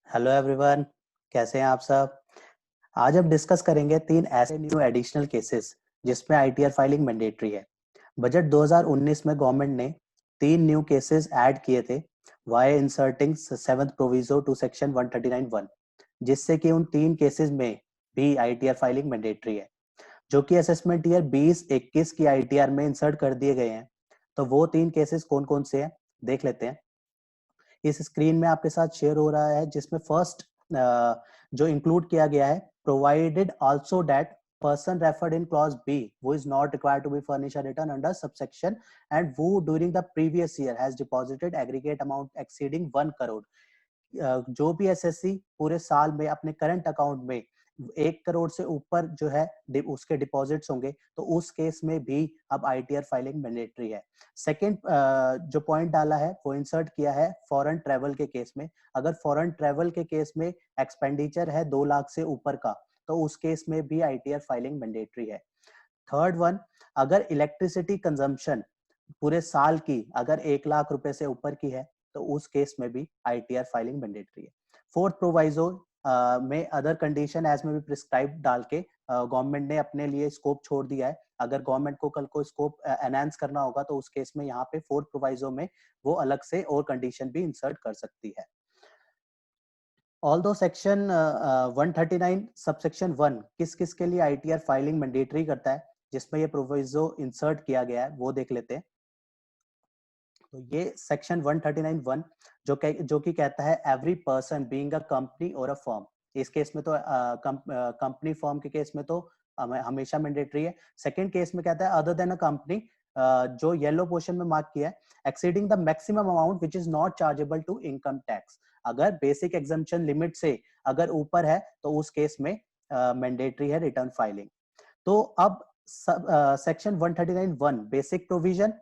Hello everyone, कैसे हैं आप सब। आज हम डिस्कस करेंगे 3 ऐसे न्यू एडिशनल केसेस जिसमें आईटीआर फाइलिंग मैंडेटरी है। बजट 2019 में गवर्नमेंट ने 3 न्यू केसेस ऐड किए थे via inserting seventh proviso to section 139(1), जिससे कि उन 3 केसेस में भी आईटीआर फाइलिंग मैंडेटरी है, जो कि असेसमेंट ईयर 2021 की आईटीआर में इंसर्ट कर दिए गए हैं। तो वो 3 केसेस कौन कौन से हैं देख लेते हैं। इस स्क्रीन में आपके साथ शेयर हो रहा है, जिसमें फर्स्ट जो इंक्लूड किया गया है, provided also that person referred in clause B who is not required to be furnished a return under subsection and who during the previous year has deposited aggregate amount exceeding 1 crore। जो भी SSC पूरे साल में अपने current account में 1 करोड़ से ऊपर जो है उसके डिपॉजिट्स होंगे, तो उस केस में भी अब आईटीआर फाइलिंग मैंडेटरी है। सेकंड जो पॉइंट डाला है वो इंसर्ट किया है फॉरेन ट्रेवल के केस में। अगर फॉरेन ट्रेवल के केस में एक्सपेंडिचर है 2 लाख से ऊपर का, तो उस केस में भी आईटीआर फाइलिंग मैंडेटरी है। थर्ड वन, अगर इलेक्ट्रिसिटी कंजम्पशन पूरे साल की अगर 1 लाख रुपए से ऊपर की है, तो उस केस में भी आईटीआर फाइलिंग मैंडेटरी है। फोर्थ प्रोवाइजो में अदर कंडीशन एज में भी प्रिस्क्राइब डाल के गवर्नमेंट ने अपने लिए स्कोप छोड़ दिया है। अगर गवर्नमेंट को कल को स्कोप एनहांस करना होगा, तो उस केस में यहाँ पे फोर्थ प्रोवाइजो में वो अलग से और कंडीशन भी इंसर्ट कर सकती है। ऑल्दो सेक्शन 139 सबसेक्शन 1 किस किस के लिए आईटीआर फाइलिंग मैंडेटरी करता है, जिसमें ये प्रोविजो इंसर्ट किया गया है, वो देख लेते हैं। तो ये सेक्शन 139(1) जो कि कहता है every person being a company और अ फर्म। इस केस में तो कंपनी फर्म के केस में तो हमेशा मैंडेटरी है। सेकंड केस में कहता है अदर देन अ कंपनी, जो येलो पोर्शन में मार्क किया है, exceeding the maximum amount which is not chargeable to income tax. अगर बेसिक एग्जम्पशन लिमिट से अगर ऊपर है, तो उस केस में मैंडेटरी है रिटर्न फाइलिंग। तो अब सेक्शन 139(1) बेसिक प्रोविजन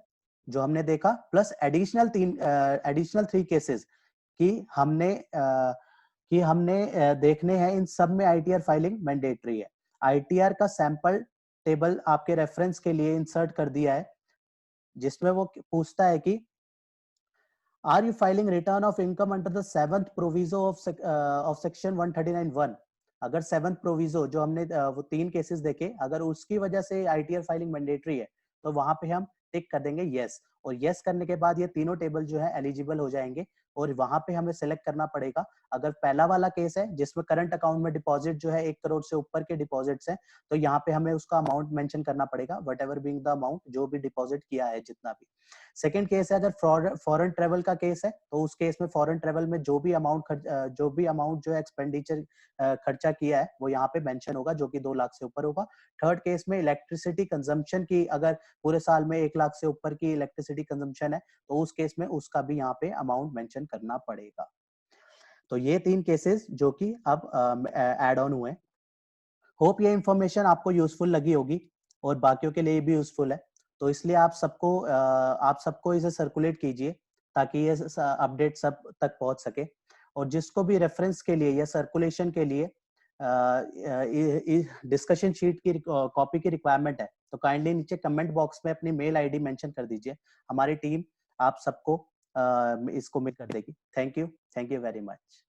जो हमने देखा, प्लस एडिशनल 3 केसेस कि हमने देखने हैं, इन सब में आईटीआर फाइलिंग मैंडेटरी है। आईटीआर का सैंपल टेबल आपके रेफरेंस के लिए इंसर्ट कर दिया है, जिसमें वो पूछता है कि are you filing return of income under the seventh proviso of section 139(1)। अगर सेवंथ प्रोविजो जो हमने वो 3 केसेस देखे, अगर उसकी वजह से आईटीआर फाइलिंग मैंडेटरी है, तो वहां पे हम टिक कर देंगे यस, और यस करने के बाद ये तीनों टेबल जो है एलिजिबल हो जाएंगे। और वहां पे हमें सेलेक्ट करना पड़ेगा, अगर पहला वाला केस है जिसमें करंट अकाउंट में डिपॉजिट जो है 1 करोड़ से ऊपर के डिपॉजिट्स हैं, तो यहाँ पे हमें उसका अमाउंट मेंशन करना पड़ेगा, what ever being the amount जो भी डिपॉजिट किया है जितना भी। सेकंड केस है अगर फॉरेन ट्रेवल का केस है, तो उस केस में फॉरेन ट्रेवल में जो भी अमाउंट जो एक्सपेंडिचर खर्चा किया है, वो यहाँ पे मेंशन होगा, जो कि 2 लाख से ऊपर होगा। थर्ड केस में इलेक्ट्रिसिटी कंजम्पशन की, अगर पूरे साल में 1 लाख से ऊपर की इलेक्ट्रिसिटी कंजम्पशन है, तो उस केस में उसका भी यहाँ पे अमाउंट मेंशन करना पड़ेगा। तो ये 3 केसेस जो कि अब एड ऑन हुए। होप ये इंफॉर्मेशन आपको यूजफुल लगी होगी और बाकियों के लिए भी यूजफुल है। तो इसलिए आप सबको इसे सर्कुलेट कीजिए, ताकि ये अपडेट सब तक पहुंच सके। और जिसको भी रेफरेंस के लिए या सर्कुलेशन के लिए डिस्कशन शीट की कॉपी की रिक्वायरमेंट है, तो काइंडली नीचे कमेंट बॉक्स में अपनी मेल आईडी मेंशन कर दीजिए। हमारी टीम आप सबको इसको मिल कर देगी। Thank you very much.